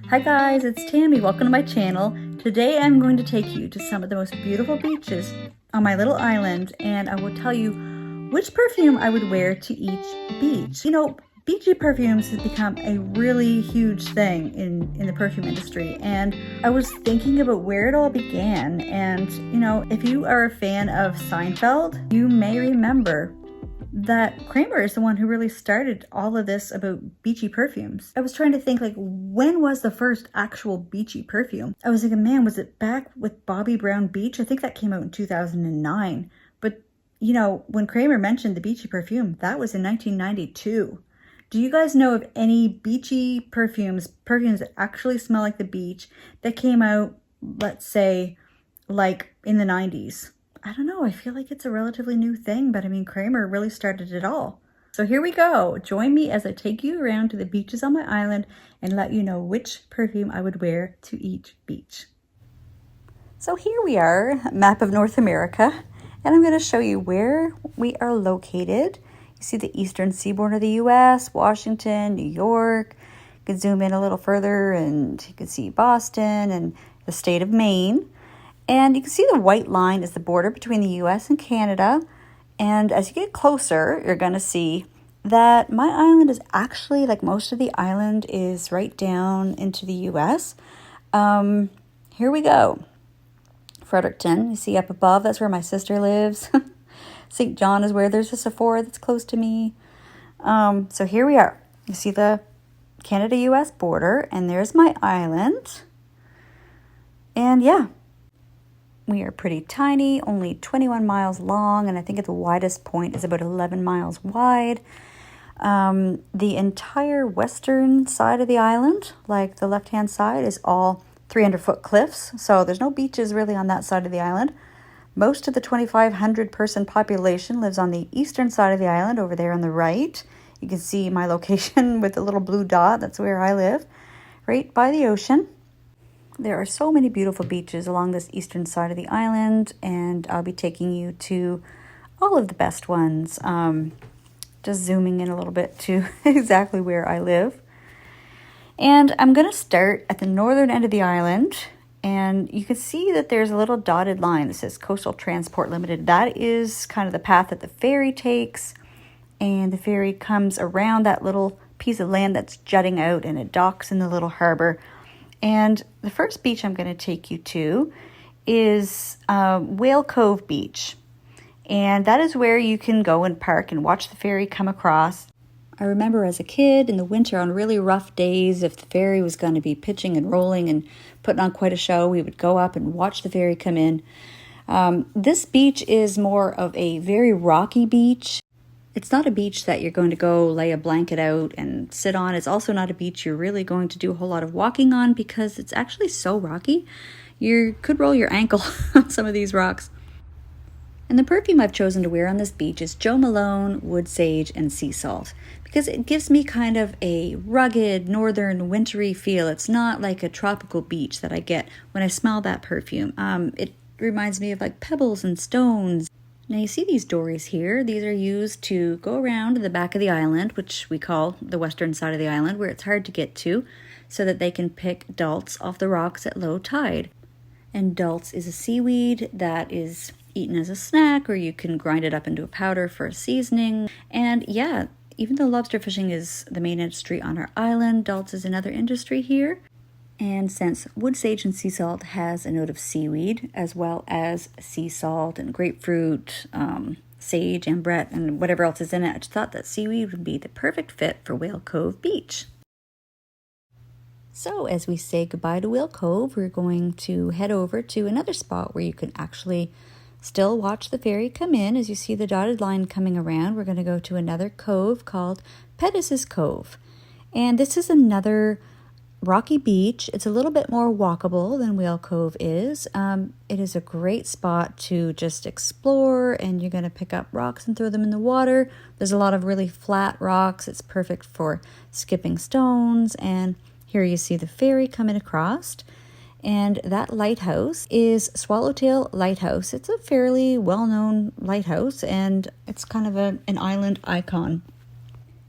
Hi guys, it's Tammy. Welcome to my channel. Today I'm going to take you to some of the most beautiful beaches on my little island, and I will tell you which perfume I would wear to each beach. You know, Beachy Perfumes has become a really huge thing in the perfume industry, and I was thinking about where it all began. And you know, if you are a fan of Seinfeld, you may remember that Kramer is the one who really started all of this about beachy perfumes. I was trying to think, like, when was the first actual beachy perfume? I was thinking, man, was it back with Bobbi Brown Beach? I think that came out in 2009. But, you know, when Kramer mentioned the beachy perfume, that was in 1992. Do you guys know of any beachy perfumes that actually smell like the beach, that came out, let's say, like in the 90s? I don't know, I feel like it's a relatively new thing, but I mean, Kramer really started it all. So here we go. Join me as I take you around to the beaches on my island and let you know which perfume I would wear to each beach. So here we are, map of North America, and I'm going to show you where we are located. You see the eastern seaboard of the US, Washington, New York. You can zoom in a little further and you can see Boston and the state of Maine. And you can see the white line is the border between the US and Canada. And as you get closer, you're going to see that my island is actually, like most of the island, is right down into the US. Here we go. Fredericton, you see up above, that's where my sister lives. St. John is where there's a Sephora that's close to me. So here we are. You see the Canada-US border, and there's my island. And yeah, we are pretty tiny, only 21 miles long, and I think at the widest point is about 11 miles wide. The entire western side of the island, like the left-hand side, is all 300-foot cliffs, so there's no beaches really on that side of the island. Most of the 2,500 person population lives on the eastern side of the island, over there on the right. You can see my location with the little blue dot, that's where I live, right by the ocean. There are so many beautiful beaches along this eastern side of the island, and I'll be taking you to all of the best ones. Just zooming in a little bit to exactly where I live. And I'm going to start at the northern end of the island, and you can see that there's a little dotted line that says Coastal Transport Limited. That is kind of the path that the ferry takes, and the ferry comes around that little piece of land that's jutting out, and it docks in the little harbor. And the first beach I'm going to take you to is Woodward Cove Beach. And that is where you can go and park and watch the ferry come across. I remember as a kid in the winter, on really rough days, if the ferry was going to be pitching and rolling and putting on quite a show, we would go up and watch the ferry come in. This beach is more of a very rocky beach. It's not a beach that you're going to go lay a blanket out and sit on. It's also not a beach you're really going to do a whole lot of walking on, because it's actually so rocky. You could roll your ankle on some of these rocks. And the perfume I've chosen to wear on this beach is Jo Malone, Wood Sage, and Sea Salt, because it gives me kind of a rugged, northern, wintry feel. It's not like a tropical beach that I get when I smell that perfume. It reminds me of like pebbles and stones. Now you see these dories here. These are used to go around the back of the island, which we call the western side of the island, where it's hard to get to, so that they can pick dulse off the rocks at low tide. And dulse is a seaweed that is eaten as a snack, or you can grind it up into a powder for a seasoning. And yeah, even though lobster fishing is the main industry on our island, dulse is another industry here. And since Wood Sage and Sea Salt has a note of seaweed, as well as sea salt and grapefruit, sage, ambrette, and whatever else is in it, I just thought that seaweed would be the perfect fit for Woodward Cove Beach. So as we say goodbye to Woodward Cove, we're going to head over to another spot where you can actually still watch the ferry come in. As you see the dotted line coming around, we're going to go to another cove called Pedes Cove. And this is another rocky beach. It's a little bit more walkable than Woodward Cove is. It is a great spot to just explore, and you're going to pick up rocks and throw them in the water. There's a lot of really flat rocks. It's perfect for skipping stones. And here you see the ferry coming across. And that lighthouse is Swallowtail Lighthouse. It's a fairly well-known lighthouse, and it's kind of an island icon.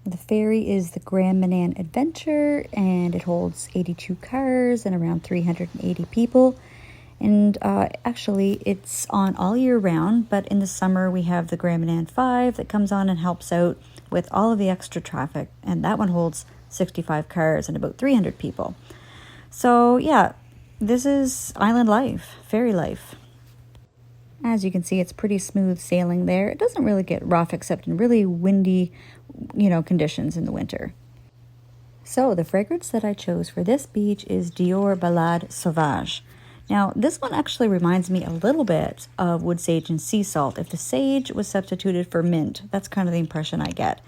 The ferry is the Grand Manan Adventure, and it holds 82 cars and around 380 people. And actually, it's on all year round, but in the summer we have the Grand Manan 5 that comes on and helps out with all of the extra traffic, and that one holds 65 cars and about 300 people. So yeah, this is island life, ferry life. As you can see, it's pretty smooth sailing there. It doesn't really get rough except in really windy, conditions in the winter. So the fragrance that I chose for this beach is Dior Balade Sauvage. Now, this one actually reminds me a little bit of wood sage and sea salt. If the sage was substituted for mint, that's kind of the impression I get.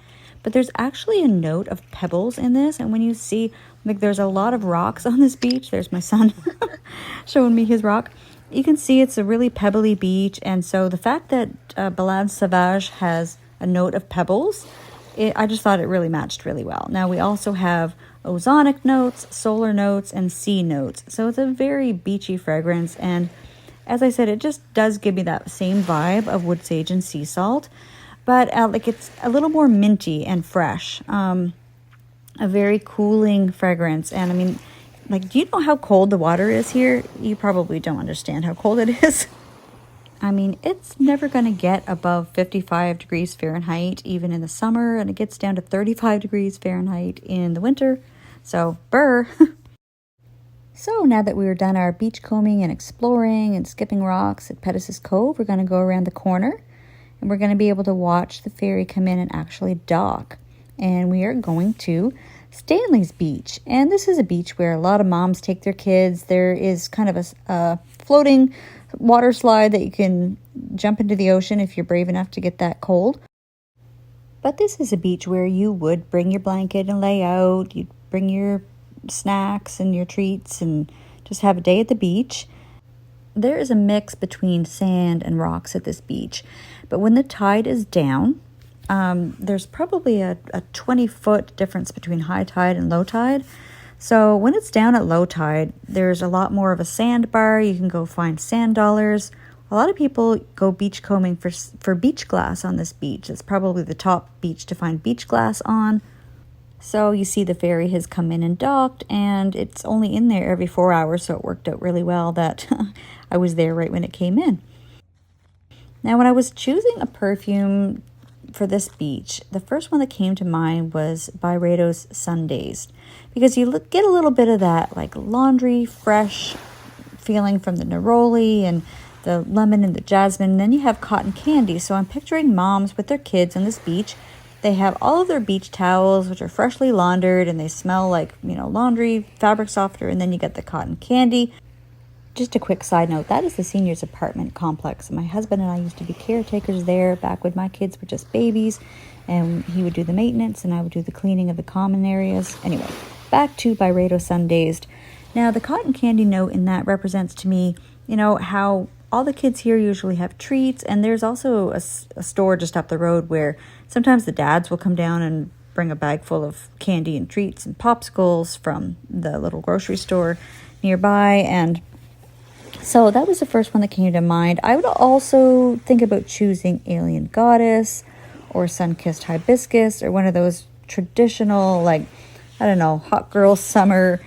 But there's actually a note of pebbles in this, and when you see, there's a lot of rocks on this beach. There's my son showing me his rock. You can see it's a really pebbly beach, and so the fact that Balade Sauvage has a note of pebbles, I just thought it really matched really well. Now, we also have ozonic notes, solar notes, and sea notes. So it's a very beachy fragrance, and as I said, it just does give me that same vibe of wood sage and sea salt, but it's a little more minty and fresh. A very cooling fragrance, and do you know how cold the water is here? You probably don't understand how cold it is. It's never going to get above 55 degrees Fahrenheit, even in the summer, and it gets down to 35 degrees Fahrenheit in the winter. So, brr. So now that we're done our beach combing and exploring and skipping rocks at Pedes Cove, we're going to go around the corner, and we're going to be able to watch the ferry come in and actually dock. And we are going to Stanley's Beach, and this is a beach where a lot of moms take their kids. There is kind of a floating water slide that you can jump into the ocean if you're brave enough to get that cold. But this is a beach where you would bring your blanket and lay out, you'd bring your snacks and your treats and just have a day at the beach. There is a mix between sand and rocks at this beach, but when the tide is down, there's probably a 20-foot difference between high tide and low tide. So when it's down at low tide, there's a lot more of a sandbar. You can go find sand dollars. A lot of people go beach combing for beach glass on this beach. It's probably the top beach to find beach glass on. So you see the ferry has come in and docked, and it's only in there every 4 hours, so it worked out really well that I was there right when it came in. Now, when I was choosing a perfume for this beach, the first one that came to mind was BYREDO Sundazed, because you get a little bit of that laundry fresh feeling from the neroli and the lemon and the jasmine, and then you have cotton candy. So I'm picturing moms with their kids on this beach. They have all of their beach towels, which are freshly laundered, and they smell like laundry, fabric softener, and then you get the cotton candy. Just a quick side note, that is the seniors apartment complex. My husband and I used to be caretakers there back when my kids were just babies, and he would do the maintenance and I would do the cleaning of the common areas. Anyway, back to BYREDO Sundazed. Now, the cotton candy note in that represents to me, how all the kids here usually have treats, and there's also a store just up the road where sometimes the dads will come down and bring a bag full of candy and treats and popsicles from the little grocery store nearby, and so that was the first one that came to mind. I would also think about choosing Alien Goddess or Sun-Kissed Hibiscus or one of those traditional, hot girl summer,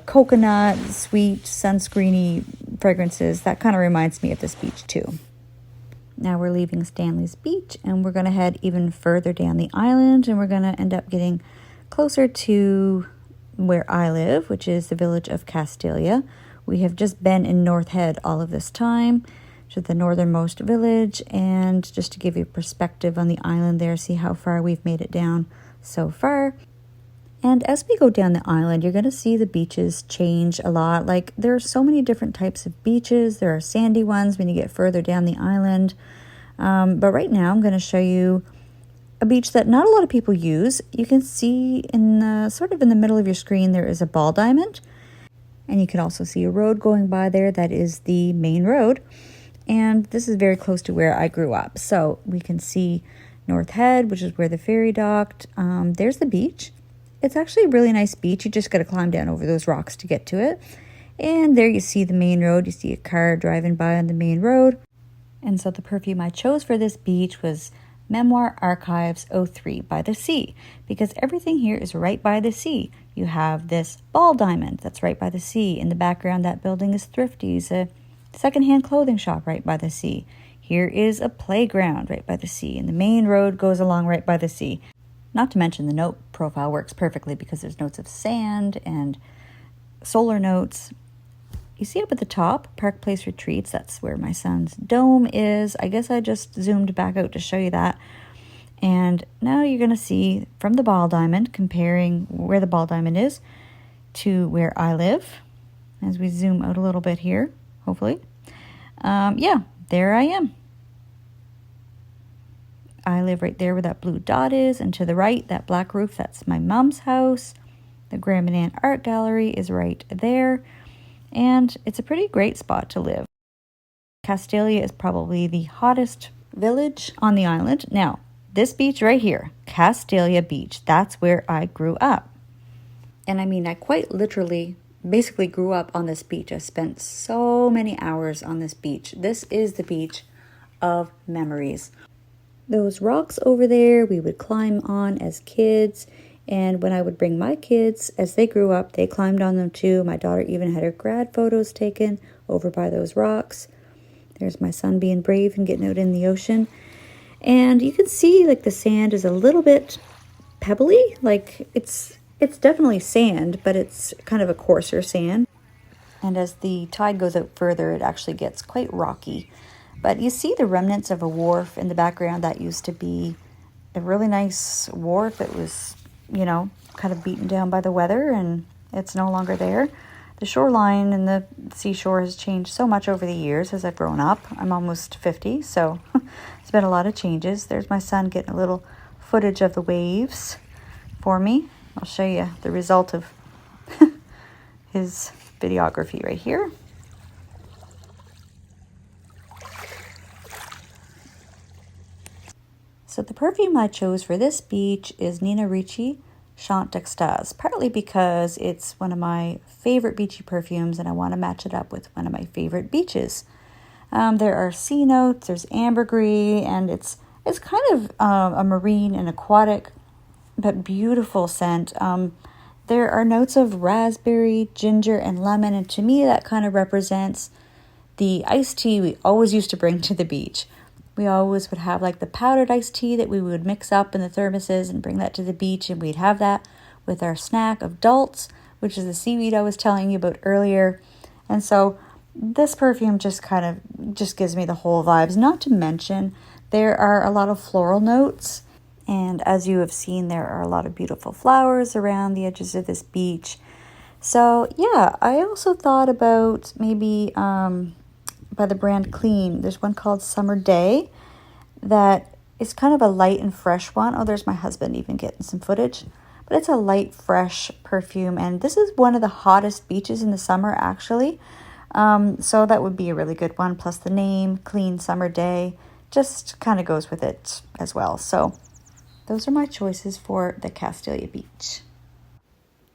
coconut, sweet, sunscreeny fragrances. That kind of reminds me of this beach too. Now we're leaving Stanley's Beach, and we're going to head even further down the island, and we're going to end up getting closer to where I live, which is the village of Castalia. We have just been in North Head all of this time, to the northernmost village, and just to give you perspective on the island there, see how far we've made it down so far. And as we go down the island, you're going to see the beaches change a lot. There are so many different types of beaches. There are sandy ones when you get further down the island. But right now I'm going to show you a beach that not a lot of people use. You can see in the middle of your screen, there is a ball diamond. And you can also see a road going by there. That is the main road. And this is very close to where I grew up. So we can see North Head, which is where the ferry docked. There's the beach. It's actually a really nice beach. You just got to climb down over those rocks to get to it. And there you see the main road. You see a car driving by on the main road. And so the perfume I chose for this beach was Memoir Archives 03 by the sea, because everything here is right by the sea. You have this ball diamond that's right by the sea. In the background, that building is Thrifty's, a secondhand clothing shop right by the sea. Here is a playground right by the sea, and the main road goes along right by the sea. Not to mention the note profile works perfectly because there's notes of sand and solar notes. You see up at the top, Park Place Retreats, that's where my son's dome is. I guess I just zoomed back out to show you that. And now you're going to see from the ball diamond, comparing where the ball diamond is to where I live. As we zoom out a little bit here, hopefully. Yeah, there I am. I live right there where that blue dot is, and to the right, that black roof, that's my mom's house. The Graham and Ann Art Gallery is right there, and it's a pretty great spot to live. Castalia is probably the hottest village on the island. Now, this beach right here, Castalia Beach, that's where I grew up. And I mean, I quite literally basically grew up on this beach. I spent so many hours on this beach. This is the beach of memories. Those rocks over there, we would climb on as kids. And when I would bring my kids, as they grew up, they climbed on them too. My daughter even had her grad photos taken over by those rocks. There's my son being brave and getting out in the ocean. And you can see like the sand is a little bit pebbly. Like it's definitely sand, but it's kind of a coarser sand. And as the tide goes out further, it actually gets quite rocky. But you see the remnants of a wharf in the background. That used to be a really nice wharf. It was, you know, kind of beaten down by the weather, and it's no longer there. The shoreline and the seashore has changed so much over the years as I've grown up. I'm almost 50, so it's been a lot of changes. There's my son getting a little footage of the waves for me. I'll show you the result of his videography right here. So the perfume I chose for this beach is Nina Ricci Chant d'Extase, partly because it's one of my favorite beachy perfumes and I want to match it up with one of my favorite beaches. There are sea notes, there's ambergris, and it's kind of a marine and aquatic but beautiful scent. There are notes of raspberry, ginger, and lemon, and to me that kind of represents the iced tea we always used to bring to the beach. We always would have like the powdered iced tea that we would mix up in the thermoses and bring that to the beach, and we'd have that with our snack of dulce, which is the seaweed I was telling you about earlier. And so this perfume just gives me the whole vibes. Not to mention there are a lot of floral notes, and as you have seen, there are a lot of beautiful flowers around the edges of this beach. So yeah, I also thought about maybe by the brand Clean. There's one called Summer Day that is kind of a light and fresh one. Oh, there's my husband even getting some footage. But it's a light, fresh perfume. And this is one of the hottest beaches in the summer, actually. So that would be a really good one. Plus the name, Clean Summer Day, just kind of goes with it as well. So those are my choices for the Castalia Beach.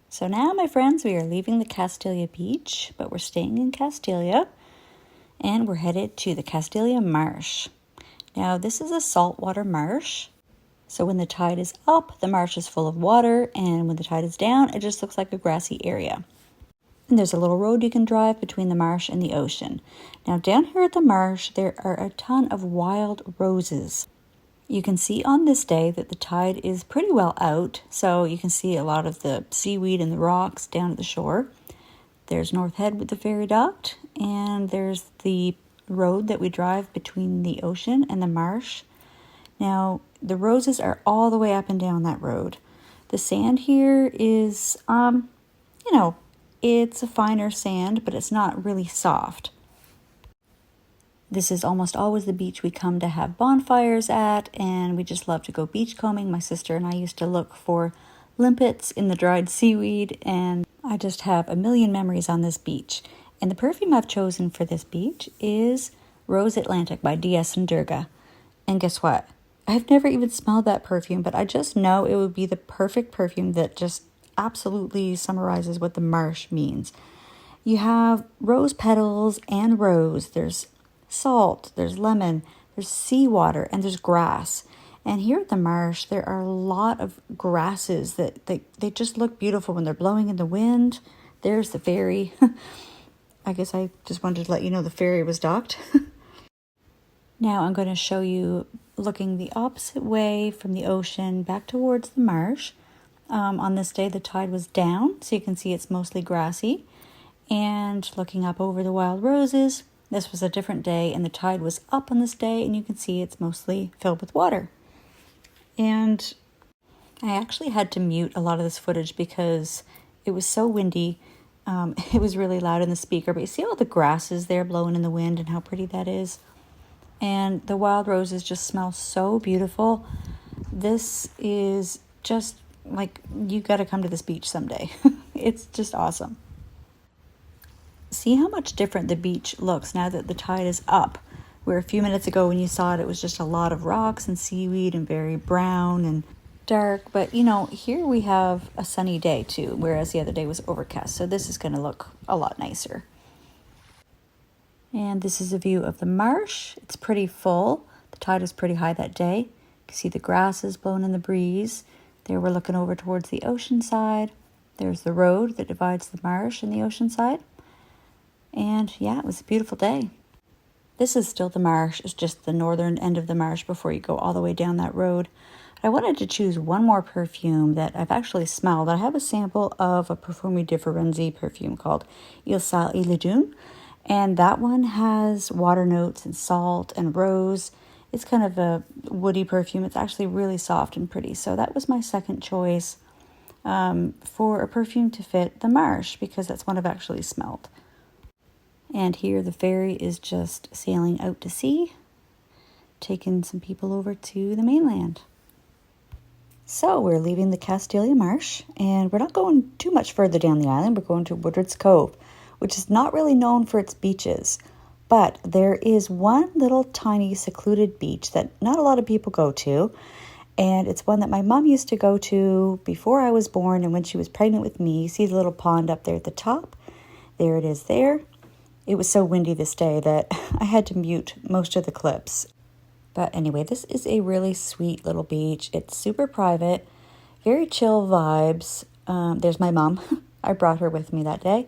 So now, my friends, we are leaving the Castalia Beach, but we're staying in Castalia. And we're headed to the Castalia Marsh. Now, this is a saltwater marsh. So when the tide is up, the marsh is full of water. And when the tide is down, it just looks like a grassy area. And there's a little road you can drive between the marsh and the ocean. Now, down here at the marsh, there are a ton of wild roses. You can see on this day that the tide is pretty well out. So you can see a lot of the seaweed and the rocks down at the shore. There's North Head with the ferry dock, and there's the road that we drive between the ocean and the marsh. Now, the roses are all the way up and down that road. The sand here is, it's a finer sand, but it's not really soft. This is almost always the beach we come to have bonfires at, and we just love to go beachcombing. My sister and I used to look for limpets in the dried seaweed, and I just have a million memories on this beach. And the perfume I've chosen for this beach is Rose Atlantic by D.S. and Durga. And guess what? I've never even smelled that perfume, but I just know it would be the perfect perfume that just absolutely summarizes what the marsh means. You have rose petals and rose. There's salt, there's lemon, there's seawater, and there's grass. And here at the marsh, there are a lot of grasses that they just look beautiful when they're blowing in the wind. There's the ferry. I guess I just wanted to let you know the ferry was docked. Now I'm going to show you looking the opposite way from the ocean back towards the marsh. On this day, the tide was down, so you can see it's mostly grassy. And looking up over the wild roses, this was a different day, and the tide was up on this day, and you can see it's mostly filled with water. And I actually had to mute a lot of this footage because it was so windy. It was really loud in the speaker, but you see all the grasses there blowing in the wind and how pretty that is. And the wild roses just smell so beautiful. This is just like, you got to come to this beach someday. It's just awesome. See how much different the beach looks now that the tide is up. Where a few minutes ago when you saw it, it was just a lot of rocks and seaweed and very brown and dark. But you know, here we have a sunny day too, whereas the other day was overcast. So this is going to look a lot nicer. And this is a view of the marsh. It's pretty full. The tide was pretty high that day. You can see the grasses blowing in the breeze. There we're looking over towards the ocean side. There's the road that divides the marsh and the ocean side. And yeah, it was a beautiful day. This is still the marsh. It's just the northern end of the marsh before you go all the way down that road. I wanted to choose one more perfume that I've actually smelled. I have a sample of a Perfume Differenzi perfume called Il Sal et le Dune. And that one has water notes and salt and rose. It's kind of a woody perfume. It's actually really soft and pretty. So that was my second choice for a perfume to fit the marsh because that's one I've actually smelled. And here the ferry is just sailing out to sea, taking some people over to the mainland. So we're leaving the Castalia Marsh, and we're not going too much further down the island. We're going to Woodward Cove, which is not really known for its beaches. But there is one little tiny secluded beach that not a lot of people go to. And it's one that my mom used to go to before I was born and when she was pregnant with me. You see the little pond up there at the top? There it is there. It was so windy this day that I had to mute most of the clips. But anyway, this is a really sweet little beach. It's super private, very chill vibes. There's my mom. I brought her with me that day.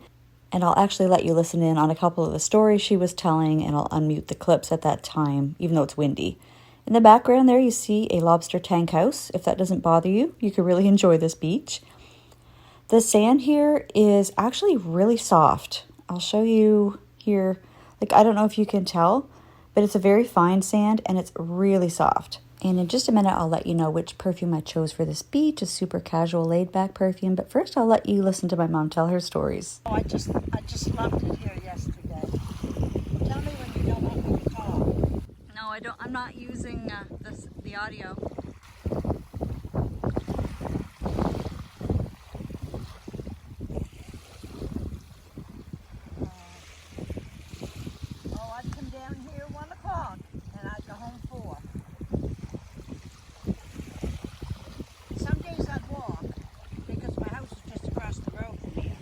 And I'll actually let you listen in on a couple of the stories she was telling, and I'll unmute the clips at that time, even though it's windy. In the background there, you see a lobster tank house. If that doesn't bother you, you could really enjoy this beach. The sand here is actually really soft. I'll show you here. Like, I don't know if you can tell, but it's a very fine sand and it's really soft. And in just a minute, I'll let you know which perfume I chose for this beach, a super casual laid-back perfume. But first, I'll let you listen to my mom tell her stories. Oh, I just loved it here yesterday. Tell me when you don't want me to talk. No, I don't. I'm not using the audio. I'd come down here 1 o'clock and I'd go home 4. Some days I'd walk because my house is just across the road from here,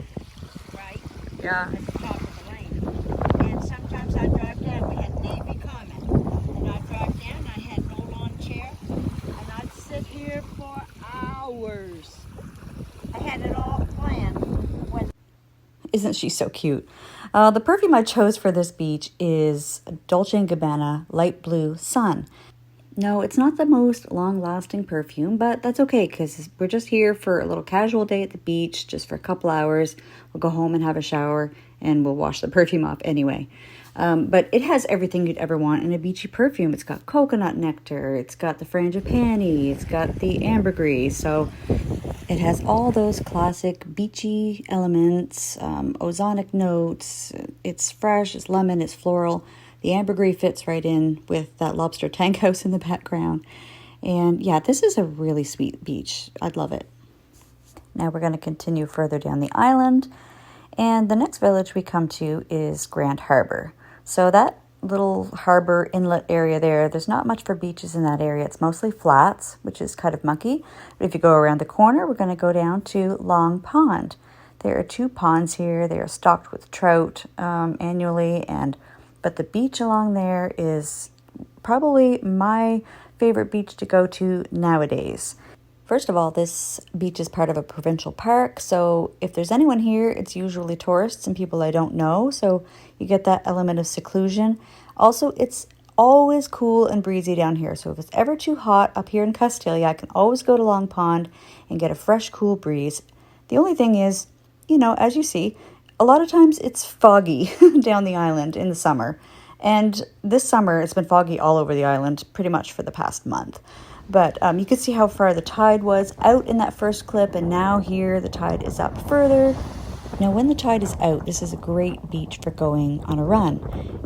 right? Yeah. At the top of the lane. And sometimes I'd drive down. We had Navy Common. And I'd drive down, I had an old lawn chair, and I'd sit here for hours. I had it all planned. Isn't she so cute? The perfume I chose for this beach is Dolce & Gabbana Light Blue Sun. No, it's not the most long-lasting perfume, but that's okay because we're just here for a little casual day at the beach, just for a couple hours. We'll go home and have a shower, and we'll wash the perfume off anyway. But it has everything you'd ever want in a beachy perfume. It's got coconut nectar, it's got the frangipani, it's got the ambergris. So it has all those classic beachy elements, ozonic notes. It's fresh, it's lemon, it's floral. The ambergris fits right in with that lobster tank house in the background. And yeah, this is a really sweet beach. I'd love it. Now we're going to continue further down the island. And the next village we come to is Grand Harbor. So that little harbor inlet area there's not much for beaches in that area. It's mostly flats, which is kind of mucky. But if you go around the corner, we're going to go down to Long Pond. There are 2 ponds here. They are stocked with trout annually. But the beach along there is probably my favorite beach to go to nowadays. First of all, this beach is part of a provincial park, so if there's anyone here, it's usually tourists and people I don't know, so you get that element of seclusion. Also, it's always cool and breezy down here, so if it's ever too hot up here in Castalia, I can always go to Long Pond and get a fresh, cool breeze. The only thing is, you know, as you see, a lot of times it's foggy down the island in the summer, and this summer it's been foggy all over the island pretty much for the past month. But you can see how far the tide was out in that first clip, and now here the tide is up further. Now when the tide is out, this is a great beach for going on a run.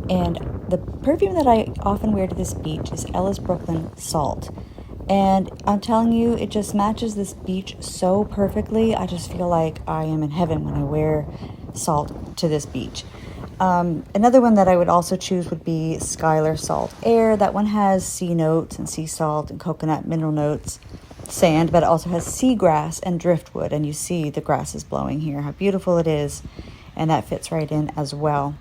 And the perfume that I often wear to this beach is Ellis Brooklyn Salt. And I'm telling you, it just matches this beach so perfectly. I just feel like I am in heaven when I wear salt to this beach. Another one that I would also choose would be Skylar Salt Air. That one has sea notes and sea salt and coconut mineral notes, sand, but it also has seagrass and driftwood. And you see the grass is blowing here, how beautiful it is. And that fits right in as well.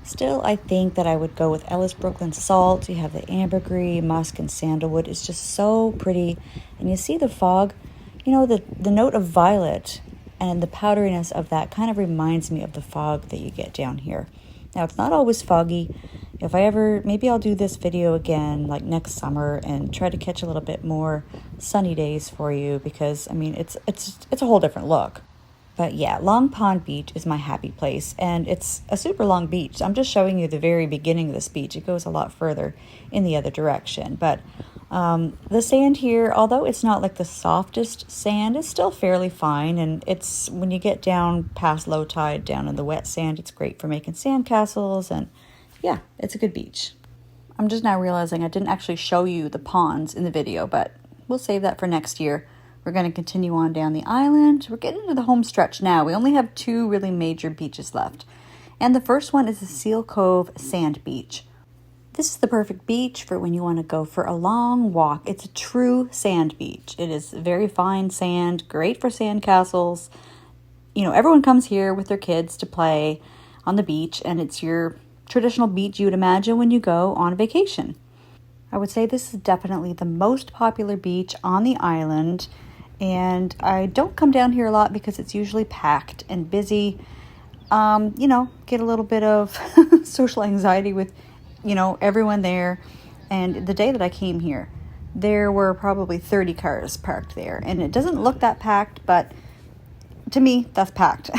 Still, I think that I would go with Ellis Brooklyn Salt. You have the ambergris, musk, and sandalwood. It's just so pretty. And you see the fog, you know, the note of violet and the powderiness of that kind of reminds me of the fog that you get down here. Now, it's not always foggy. If I ever, maybe I'll do this video again like next summer and try to catch a little bit more sunny days for you, because I mean, it's a whole different look. But yeah, Long Pond Beach is my happy place, and it's a super long beach. I'm just showing you the very beginning of this beach. It goes a lot further in the other direction. But the sand here, although it's not like the softest sand, it's still fairly fine. And it's when you get down past low tide, down in the wet sand, it's great for making sandcastles. And yeah, it's a good beach. I'm just now realizing I didn't actually show you the ponds in the video, but we'll save that for next year. We're going to continue on down the island. We're getting into the home stretch now. We only have 2 really major beaches left. And the first one is the Seal Cove Sand Beach. This is the perfect beach for when you want to go for a long walk. It's a true sand beach. It is very fine sand, great for sandcastles. You know, everyone comes here with their kids to play on the beach, and it's your traditional beach you would imagine when you go on vacation. I would say this is definitely the most popular beach on the island. And I don't come down here a lot because it's usually packed and busy. You know, get a little bit of social anxiety with, you know, everyone there. And the day that I came here, there were probably 30 cars parked there. And it doesn't look that packed, but to me, that's packed.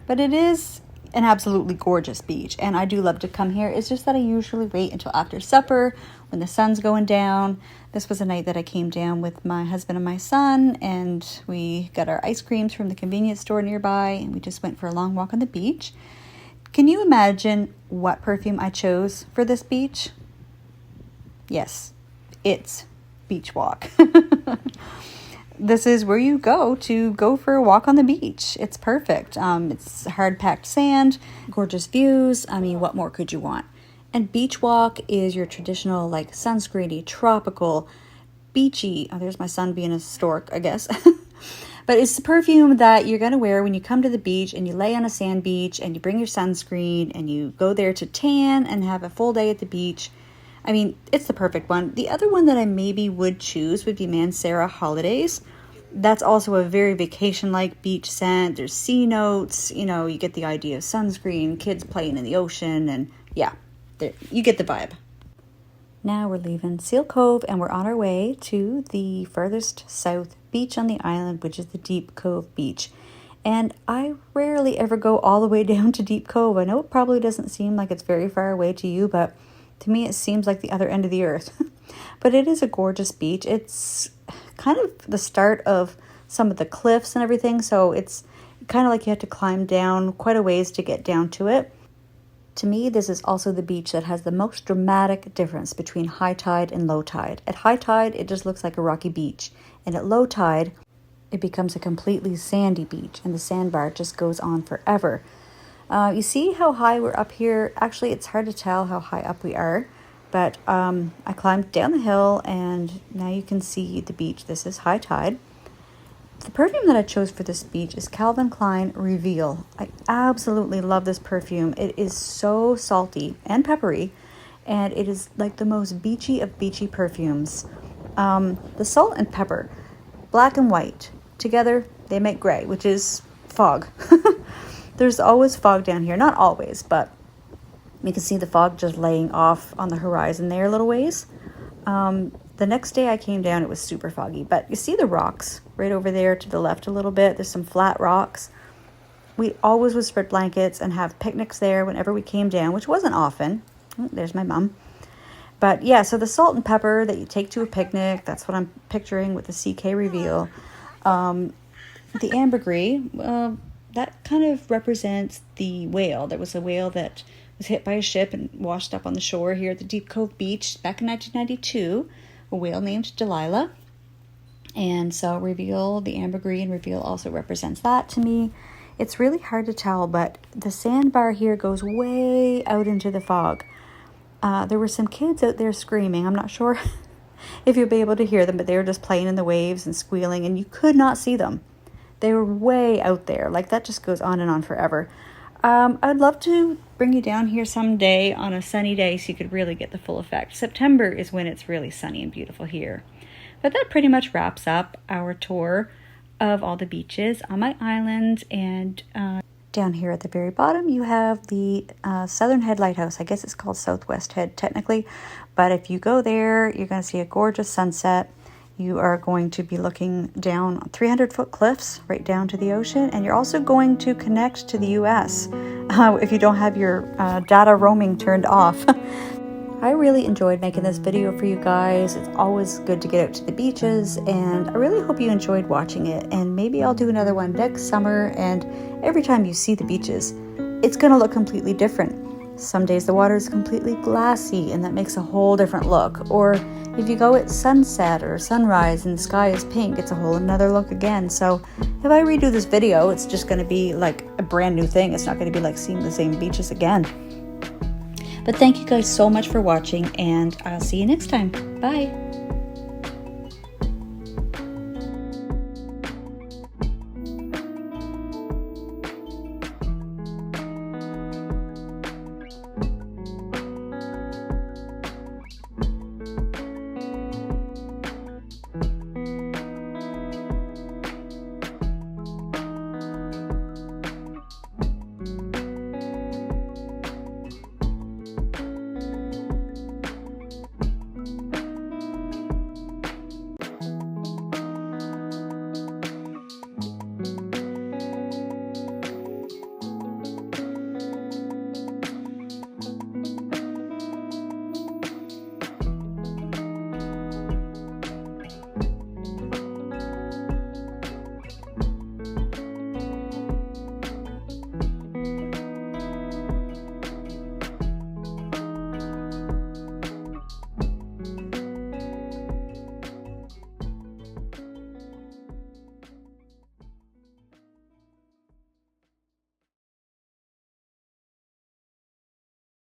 But it is an absolutely gorgeous beach, and I do love to come here. It's just that I usually wait until after supper when the sun's going down. This was a night that I came down with my husband and my son, and we got our ice creams from the convenience store nearby, and we just went for a long walk on the beach. Can you imagine what perfume I chose for this beach? Yes, it's Beach Walk. This is where you go for a walk on the beach. It's perfect. It's hard-packed sand, gorgeous views. I mean, what more could you want? And Beach Walk is your traditional, like, sunscreeny, tropical, beachy. Oh, there's my son being a stork, I guess. But it's the perfume that you're going to wear when you come to the beach and you lay on a sand beach and you bring your sunscreen and you go there to tan and have a full day at the beach. I mean, it's the perfect one. The other one that I maybe would choose would be Mancera Holidays. That's also a very vacation-like beach scent. There's sea notes. You know, you get the idea of sunscreen, kids playing in the ocean, and yeah, you get the vibe. Now we're leaving Seal Cove and we're on our way to the furthest south beach on the island, which is the Deep Cove Beach. And I rarely ever go all the way down to Deep Cove. I know it probably doesn't seem like it's very far away to you, but to me, it seems like the other end of the earth. But it is a gorgeous beach. It's kind of the start of some of the cliffs and everything, so it's kind of like you have to climb down quite a ways to get down to it. To me, this is also the beach that has the most dramatic difference between high tide and low tide. At high tide, it just looks like a rocky beach, and at low tide, it becomes a completely sandy beach, and the sandbar just goes on forever. You see how high we're up here? Actually, it's hard to tell how high up we are, but I climbed down the hill and now you can see the beach. This is high tide. The perfume that I chose for this beach is Calvin Klein Reveal. I absolutely love this perfume. It is so salty and peppery, and it is like the most beachy of beachy perfumes. The salt and pepper, black and white, together they make gray, which is fog. There's always fog down here. Not always, but you can see the fog just laying off on the horizon there a little ways. The next day I came down, it was super foggy, but you see the rocks right over there to the left a little bit. There's some flat rocks. We always would spread blankets and have picnics there whenever we came down, which wasn't often. Oh, there's my mom. But yeah, so the salt and pepper that you take to a picnic, that's what I'm picturing with the CK reveal. The ambergris, that kind of represents the whale. There was a whale that was hit by a ship and washed up on the shore here at the Deep Cove Beach back in 1992. A whale named Delilah. And so reveal, the ambergris and reveal also represents that to me. It's really hard to tell, but the sandbar here goes way out into the fog. There were some kids out there screaming. I'm not sure if you'll be able to hear them, but they were just playing in the waves and squealing, and you could not see them. They were way out there. Like, that just goes on and on forever. I'd love to bring you down here someday on a sunny day so you could really get the full effect. September is when it's really sunny and beautiful here. But that pretty much wraps up our tour of all the beaches on my island. And down here at the very bottom, you have the Southern Head Lighthouse. I guess it's called Southwest Head technically. But if you go there, you're going to see a gorgeous sunset. You are going to be looking down 300-foot cliffs right down to the ocean, and you're also going to connect to the U.S. If you don't have your data roaming turned off. I really enjoyed making this video for you guys. It's always good to get out to the beaches, and I really hope you enjoyed watching it. And maybe I'll do another one next summer, and every time you see the beaches, it's going to look completely different. Some days the water is completely glassy, and that makes a whole different look. Or if you go at sunset or sunrise and the sky is pink, it's a whole another look again. So if I redo this video, it's just going to be like a brand new thing. It's not going to be like seeing the same beaches again. But thank you guys so much for watching, and I'll see you next time. Bye.